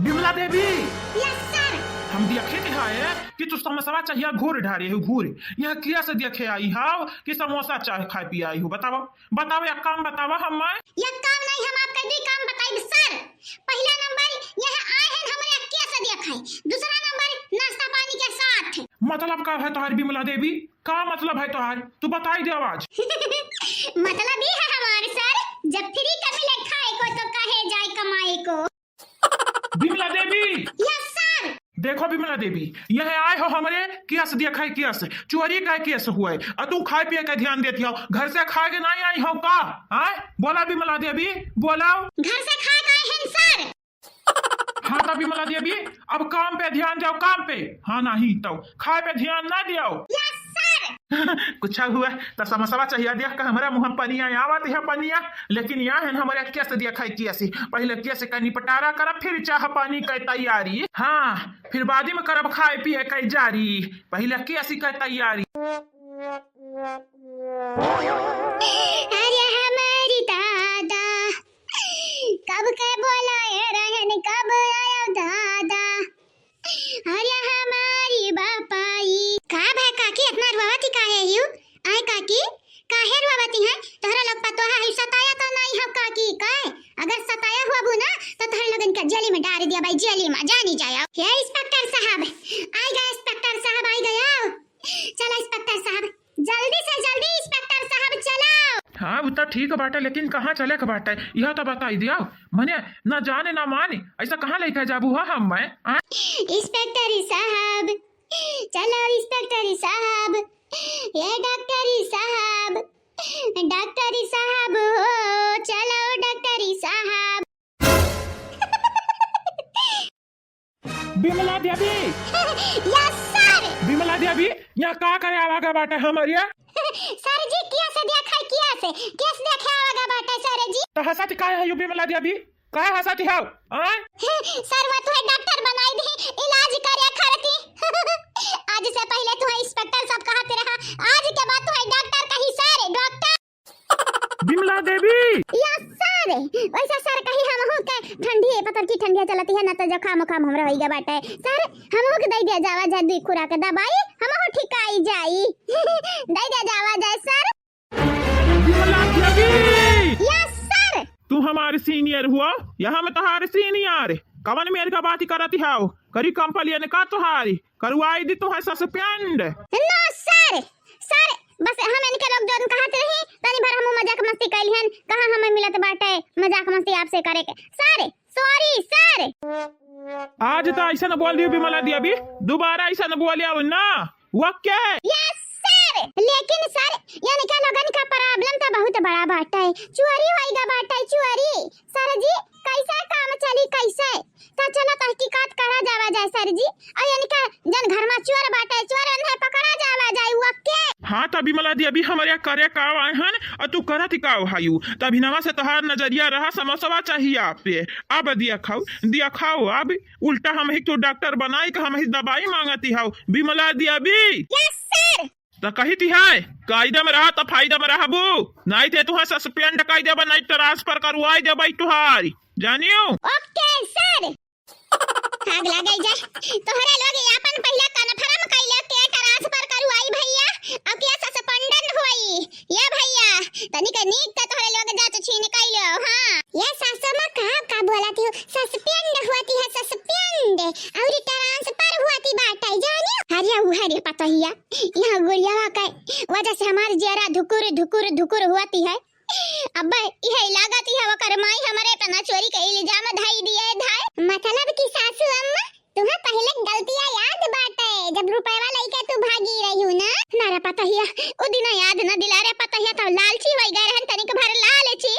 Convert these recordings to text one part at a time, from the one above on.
Bimla Devi, yes sir. हम देखे है कि तू समोसा चाहिए घूर ढारे हो घूर यह किया से देखे आई हाउ कि समोसा चाहे खाए पिए आई हो बताओ बताओ एक काम बताओ हम यह काम नहीं हम आपका दी काम बताइब सर। पहला नंबर यह आए हैं हमारे अक्किया से देखे, दूसरा नंबर नाश्ता पानी के साथ। मतलब का है तुम्हारी बिमला देवी, का मतलब है तुम्हारी, तू बताई दे आवाज। मतलब ये है हमारे सर, जब फ्री का मिले खाए को तो कहे जाए कमाए को। Bimla Devi, yes sir. देखो बिमला देवी, यह आए हो हमारे केस देखा केस चोरी का केस हुआ है और तू खाए पिए का ध्यान देती हो, घर से खा के नहीं आई हो का? आए बोला बिमला देवी बोला। घर से खा के आए हैं सर। हाँ तो बिमला देवी अब काम पे ध्यान दो, काम पे। हाँ नहीं तो खाए पे ध्यान ना दियो। Yes sir. कुछ हुआ तो समोसा चाहिए देख कर हमारा मुँह पनिया आवत है पनिया, लेकिन यहाँ है हमारे केस देखा केस पहले केस का निपटारा करब फिर चाह पानी का तैयारी। हाँ फिर बाद में करब खाए पिए का जारी, पहले केस का तैयारी। अरे हमारी दादा कब के बोलाए रहन कब आया दादा। अरे हमारी बापाई का भाई काकी इतना रुआवती काहे यू? आए काकी काहे रुआवती है? तोहरा लोग पतो है सताया तो नहीं हो काकी काय? अगर सताया हुआ बु ना तो तोहरा लोगन का जेल में डाल दिया भाई, जेल में जानी जाया। हे इंस्पेक्टर साहब आई गए, इंस्पेक्टर साहब आई गया। चलो इंस्पेक्टर साहब जल्दी से जल्दी इंस्पेक्टर साहब चलो। हाँ वो तो ठीक बाटे, लेकिन कहाँ चले के बाटे यह तो बताई दिया। मने न जाने न माने ऐसा कहाँ लेके जाबू हम मैं? इंस्पेक्टर साहब चलो इंस्पेक्टर साहब, ये डॉक्टर साहब, डॉक्टर साहब हो चलो डॉक्टर साहब। Bimla Devi, yes sir. बिमला देवी यहाँ का करे आवागा बाटे हमारे? सर जी किया से देखा किया से केस देखे आवागा बाटे सर जी। तो हंसती काहे है यू बिमला देवी, काहे हंसती हो? सर वो तुम्हें डॉक्टर बनाई दी इलाज करे खरती। आज से पहले तुम्हें इंस्पेक्टर साहब कहते रहा, आज के बाद तुम्हें डॉक्टर कही sir doctor. Bimla Devi, yes sir. वैसा सर कही हम हो के ठंडी पतर की ठंडी चलती है ना तो जुकाम उखाम हमरा होइगा बाटे सर, हम हो के दई दे जावा जा दी खुराक दवाई हम हो ठिकाई जाई। दई दे जावा जाए sir. Bimla Devi, yes sir. तू हमारे सीनियर हुआ यहाँ में तुम्हारे सीनियर कवन मेरे का बात करती हाउ करी कंपनी ने का तुहारी करवाई दी तुम्हारे सस्पेंड। No sir. सर बस हम इनके लोग जोन कहत रही तनी भर हम मजाक मस्ती कैलिहन, कहां हमें मिलत बाटे मजाक मस्ती आपसे करे के सर। Sorry sir. आज तो ऐसा न बोल दियो बिमला देवी, दोबारा ऐसा न बोलिया ना ओके? Yes sir. लेकिन सर यानी क्या लोगन का प्रॉब्लम तो बहुत बड़ा बाटे, चोरी होइगा बाटे चोरी। सर जी कैसे काम चली कैसे तो चलो तहकीकात करा जावा जाए सर जी, और यानी का जन घर में चोर बाटे चोर ने पकड़ा जावा जाए ओके? हाँ तो बिमला देवी हमारे करे का हन और तू करत का हायू तभी नवा से तोहार नजरिया रहा समोसा चाहिए आप पे। अब दिया खाओ अब उल्टा हम ही तो डॉक्टर बनाई का हम ही दवाई मांगती हाउ बिमला देवी। Yes sir. तो कही थी है कायदे में रहा तो फायदा में रहा बू, नहीं थे तुहा सस्पेंड कर देबा नहीं ट्रांसफर करवाई देबा तुहारी जानियो। Okay sir. आग लगे जा तोहरे लोग अपन पहला कन्फर्म कइले के ट्रांसफर करवाई भैया, अब के सस्पेंड होई ये भैया तनिक नीक त तोहरे लोग जा तो छीन कइलो। हां ये सासमा का बोलती हो सस्पेंड होती है सस्पेंड और ट्रांसफर होती बात जानियो। अरे वो है पता ही है यहां गुड़िया का वजह से हमारी जरा धुकुर धुकुर धुकुर होती है। अब यह लागत है वो करमाई हमारे तना चोरी के इल्जाम धाई दिए धाय। मतलब कि सासू अम्मा तुम्हें पहले गलतियां याद बाटे जब रुपएवा लेके तू भागी रही हूं ना? नारा पता ही ओ दिन याद न दिला रे पता ही तो लालची होई गए रहन तनिक भर लालची,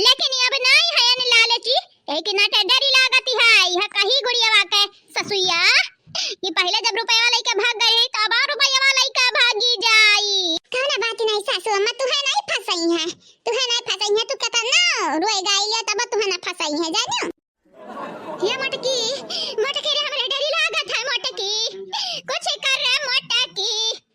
लेकिन अब नहीं है न लालची एक नाटे डरी लागती है। यह कहीं गुड़ियावा के ससुइया कि पहले जब रुपएवा लेके भाग गई तो अब रुपएवा लेके भागी जाई। कहना बात नहीं सासू अम्मा तुम्हें नहीं फंसाई है, तुम्हें नहीं फंसाई है तू कहता ना रोए गाइले तब तुम्हें ना फंसाई है जानियो। ये मटकी रे हमरे डरी लागत है मटकी कुछ कर रे मटकी।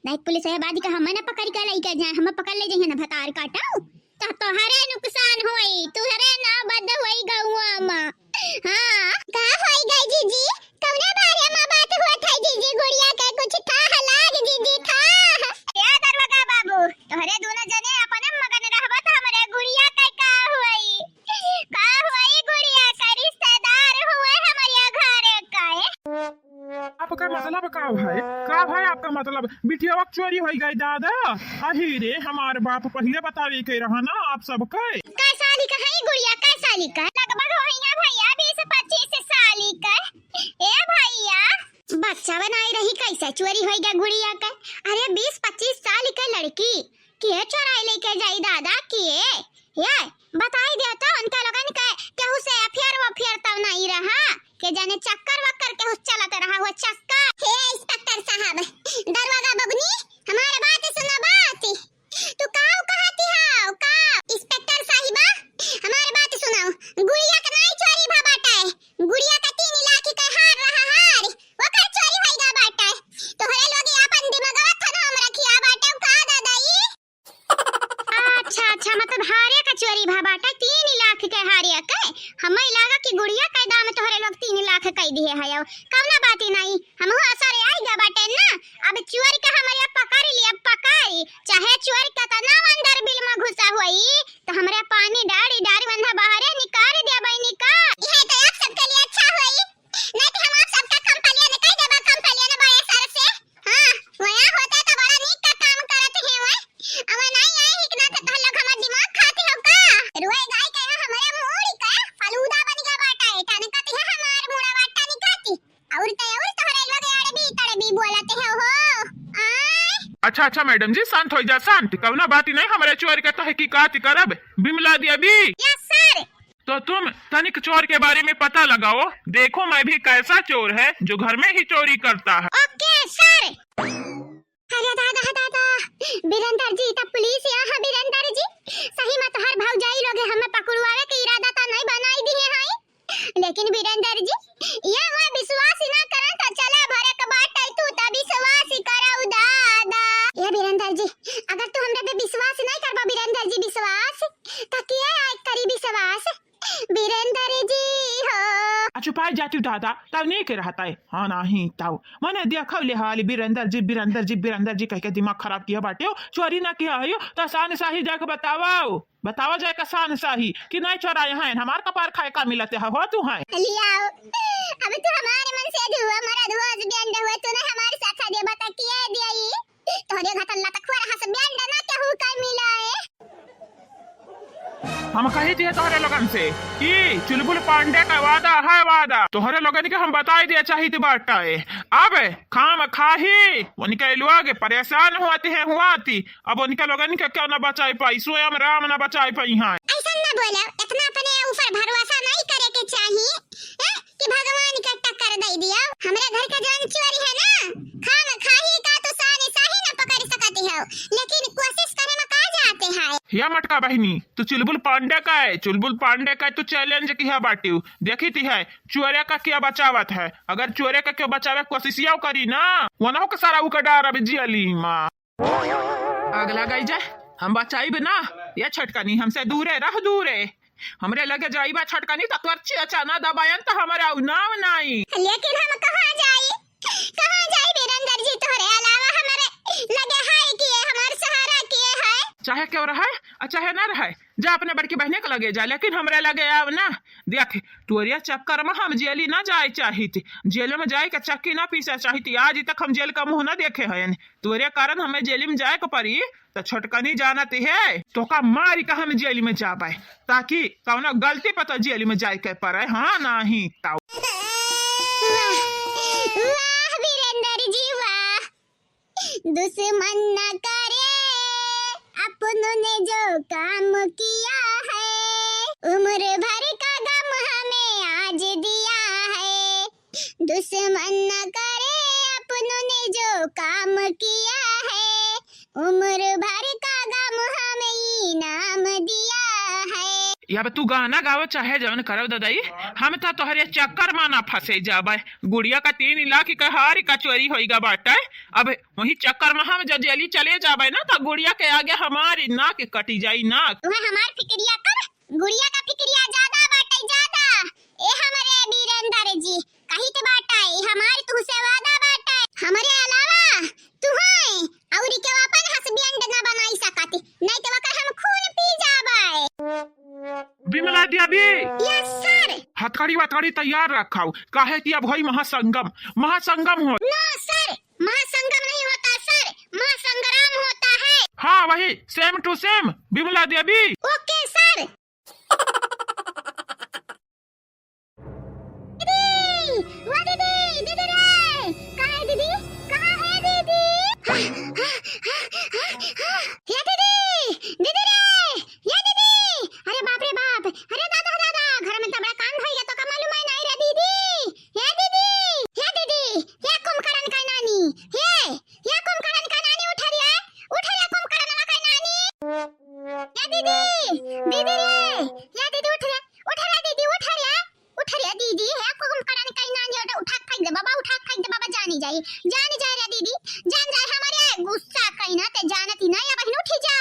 नहीं पुलिस है बादी का हम ना पकड़ के लई के जाए, हम पकड़ ले जइहे ना भतार काटाऊ तो तोहरे नुकसान होई, तुहरे मतलब का भाई आपका मतलब बिटिया चोरी हो गई दादा? अही रे हमारे बाप पहले बतावे के रहा ना आप सबके। कै साली का है गुड़िया? कै साली का? लगभग होइया भैया 20-25 साली का। ए भैया बच्चा बनाई रही कैसे चोरी हो गया गुड़िया का? अरे 20-25 साल की लड़की के चोराई लेके जाई दादा किए? ये बताई दे तो उनके लोगन के केहू से अफेयर तब नहीं रहा के जाने चक्कर वक्कर केहू चलत रहा वो चक्कर। हे इंस्पेक्टर साहब दरवाजा बबनी हमारे बात सुनो बात। तू काऊ कहती हाउ का? इंस्पेक्टर साहिबा हमारे बात सुनाओ। गुड़िया का नहीं चोरी भा बाटा है, गुड़िया का 3 लाख का हार रहा हार वो कर चोरी होइगा बाटा है। तोहरे लोग अपन दिमागवा थनम रखिया बाटा का दादाई। अच्छा मतलब हारे का चोरी भा बाटा 3 लाख के हारिया के? हमें लगा कि गुड़िया का दाम तोहरे लोग 3 लाख कह दिए है। कवना बात नहीं हम असरे आएगा बाटे ना। अब चोरी का हमारे पकड़ लिया पकड़ी चाहे चोरी का तना अंदर बिल में घुसा हुई तो हमरे पानी डाड़ी बंधा बाहर निकाल दिया बहनी का। ये तो आप सबके लिए अच्छा हुई, नहीं तो हम आप सबका कंपनी ने कह देबा कंपनी ने बड़े सर से। हां वया होता तो बड़ा नीक का काम करत है ओए। अब नहीं आए हिकना तो तह लोग हमर दिमाग खाते हो का? रोए गाय के हमारे मूड़ी का फालूदा बन गया बाटा है तने कहते है हमार मुड़ा बाटा नहीं खाती और तोहरे लोग आड़े भी बोलते हो। अच्छा मैडम जी शांत हो जा शांत। कवना बात नहीं हमारे चोर के तहकीकात करब बिमला दिया भी। Yes sir. तो तुम तनिक चोर के बारे में पता लगाओ, देखो मैं भी कैसा चोर है जो घर में ही चोरी करता है। Okay sir. अरे दादा बीरेंद्र जी तो पुलिस यहाँ बीरेंद्र जी सही मत हर भाव जाई लोगे हमें पकड़वावे के इरादा तो नहीं बनाई दिए हैं, लेकिन बीरेंद्र जी ये मैं विश्वास ना करन तो चला भरे के बात तू तो विश्वास कराऊ दादा। ये बीरेंद्र जी अगर तू हमरे पे विश्वास नहीं करबा बीरेंद्र जी विश्वास तो किए करी विश्वास बीरेंद्र जी हो। छुपाई जाती दादा तब नहीं के रहता है। हाँ नहीं ताऊ मैंने देखा ले हाली बीरेंद्र जी कह के दिमाग खराब किया बाटे हो। चोरी ना किया है तो शान शाही जाके बतावा जाए का शान शाही कि नहीं चोराए हैं हमार कपार खाए का मिलते है हो तू है लियाओ। अब तू हमारे मन से धुआ मरा धुआ बेंड हुआ तू ने हमारे साथ दे बता किए दियाई तोरे घटन ला तक हस बेंड ना केहू का मिला है। हम कही दिए तोहरे लोगन से कि चुलबुल पांडे का वादा तोहरे लोगन के हम बताई दिया चाहिए बाटा है। अब खाम खाही उनके लोग परेशान हुआती अब उनके लोगन के क्यों न बचाई पाई स्वयं राम न बचाई पाई है। ऐसा न बोलो इतना अपने ऊपर भरोसा नहीं करे के चाहिए कि भगवान का टक्कर दे दिया। हमरे घर का जान चोरी है ना खाम खाही का तो सानी साही न पकड़ सकते हो, लेकिन कोशिश करे में कहा जाते हैं। या मटका बहनी तो चुलबुल पांडे का तो चैलेंज किया बाटी देखी थी है चोरे का क्या बचावत है। अगर चोरे का क्यों बचावे कोशिश करी ना वनो का सारा उका डार अब जियली मां अगला गई जाए हम बचाई ना ये छटकनी हमसे दूरे हमरे लगे जाइबा छटकनी तो तोर चाना दबायन तो हमारा नाव नहीं। लेकिन हम कहां जाई बीरेंद्र जी तोहरे अलावा हमारे लगे है कि हमार सहारा किए है। चाहे क्यों रहे चाहे ना रहे जा अपने बड़की बहने को लगे जा, लेकिन हमरे लगे आव ना देख तोरिया चक्कर में हम जेली ना जाए चाहिए जेल में जाए के चक्की ना पीसा चाहिए। आज तक हम जेल का मुंह ना देखे हैं तोरे कारण हमें जेल में जाए को पड़ी तो छटकनी जाना है तो का मारी का हम जेल में जा पाए ताकि कौनो गलती पर तो जेल में जाए के पड़े। हाँ नहीं ताऊ वाह बीरेंद्र जी वाह। दुश्मन न करे अपनों ने जो काम किया है उम्र भर का गम हमें आज दिया है। दुश्मन न करे अपनों ने जो काम किया है उम्र भर का गम हमें इनाम दिया है। या तू गाना गाव चाहे जवन करव दादाई हम तो तोहरे चक्कर में ना फंसे जाबे। गुड़िया का 3 लाख का हार का चोरी होइगा बाटे अब वही चक्कर में हम जब जेली चले जाबे ना तो गुड़िया के आगे हमारी नाक कटी जाई नाक। तुम्हें हमार फिक्रिया कर गुड़िया का फिक्रिया ज्यादा बाटे ज्यादा। ए हमारे बीरेंद्र जी कही तो बाटा है हमारी तुझसे वादा बाटा है हमारे अलावा तू है और के अपन हस्बैंड ना बनाई सकती नहीं तो वकर हम खून पी जाबे। बिमला दिया भी यस सर। हथकड़ी वथकड़ी तैयार रखाओ, काहे कि अब होई महासंगम। महासंगम हो। नो सर, महासंगम नहीं होता सर, महासंग्राम होता है। हाँ वही, same to same Vimla Devi. Okay sir. दीदी, वो दीदी, दीदी रे, कहाँ है दीदी? कहाँ है दीदी? ये दीदी, दीदी रे, ये दीदी। अरे बाप रे बाप, अरे दादा दादा, घर में तो बड़ा काम हो गया तो का मालूम है नहीं रे दीदी। ये दीदी, ये दीदी, ये कुमकरण का नानी, ये कुमकरण का नानी उठ रही है, कुमकरण का नानी। ये दीदी, दीदी रे, ये दीदी उठ रे दीदी, उठ रे दीदी, है कुमकरण का नानी उठा फेंक दे बाबा, जानी जाए रे दीदी, जान जाए हमारे गुस्सा कहीं ना ते जानती ना या बहन उठी जा।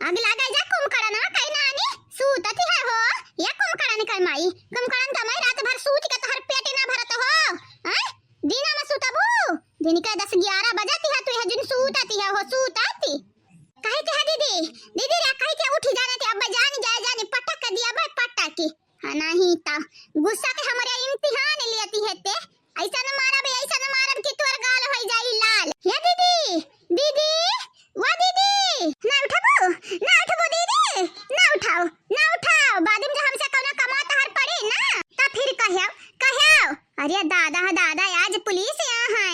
अगला गई जा कुमकरण का नानी सूतती है हो, ये कुमकरण का माई, कुमकरण का माई रात भर सूत के तोहर पेट ना भरत हो, हैं? दिना में सूतबू, दिन के 10-11 बजती है तू है जिन सूतती है हो, सूतती कहे के है दीदी, दीदी रे कहे के उठी जाने ते अब जाने पटक दिया भाई पटक की। हां नहीं ता गुस्सा के हमारे इम्तिहान लेती है ते, ऐसा न मारब कि तोर गाल होई जाई लाल। ये दीदी, दीदी, वो दीदी, ना उठबो दीदी, ना उठाओ, बाद में हमसे कौनो कमात हर पड़े ना ता फिर कहियो। अरे दादा आज पुलिस यहाँ है,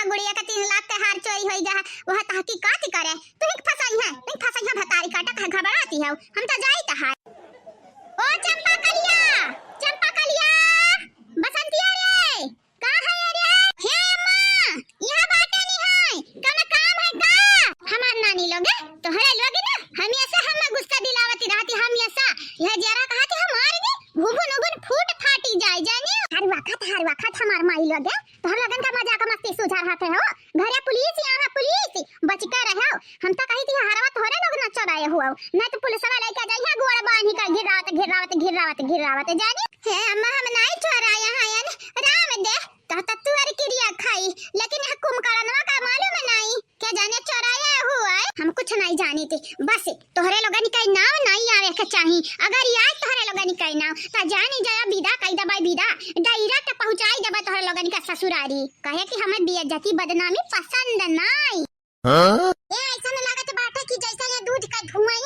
गुड़िया का 3 लाख का हार चोरी होई जा, वह तहकीकात करे, तू फसाई है भतारी काटा कह घबराती है, हम तो जाई ता है। ओ चंपा कलिया, बसंतिया रे, कहाँ है रे? हे अम्मा, यहाँ बाटे नहीं है, कौनो काम है का? हमार नानी लोग तोहरे लोग ना हमेशा हम गुस्सा दिलावती रहती, हमेशा यह जरा कहती हमार ने भुबुन फूट फाटी जाए जाने। हर वक्त हमार माई लोग तोहर लगन का मजाक मस्ती सुझा रहते हो, घरे पुलिस यहाँ पुलिस बच के रहो, हम तो कही थी हरवा तोहरे लोग न चोराए हुआ, नहीं तो पुलिस वाला लेके जाइए गोड़ बांधी कर घिरावत जाने। हे अम्मा हम नहीं चोराया है राम दे तो तुअर क्रिया खाई, लेकिन यह कुमकरणवा का मालूम नहीं क्या जाने चोराया हुआ है, हम कुछ नहीं जानी थी। बस तोहरे लोगन का नाव नहीं आवे के चाहिए, अगर याद तोहरे लोगन का नाव ता जानी जाया विदा कई दबाई विदा डायरेक्ट पहुंचाई देबा तोहरे लोगन का ससुरारी, कहे कि हमें बेइज्जती बदनामी पसंद नहीं। ये ऐसा न लागत बाटे कि जैसा ये दूध का धुआई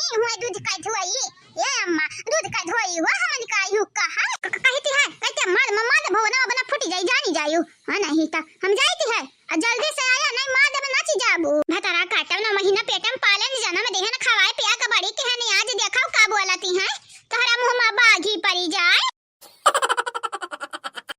ये अम्मा दूध का धोई हुआ हमन का यू कहा कहती है, कहते मार भवना बना फुटी जाई जानी जायू। हां नहीं ता हम जाईती है, जल्दी से आया नहीं मार दे नाची जाबू भतारा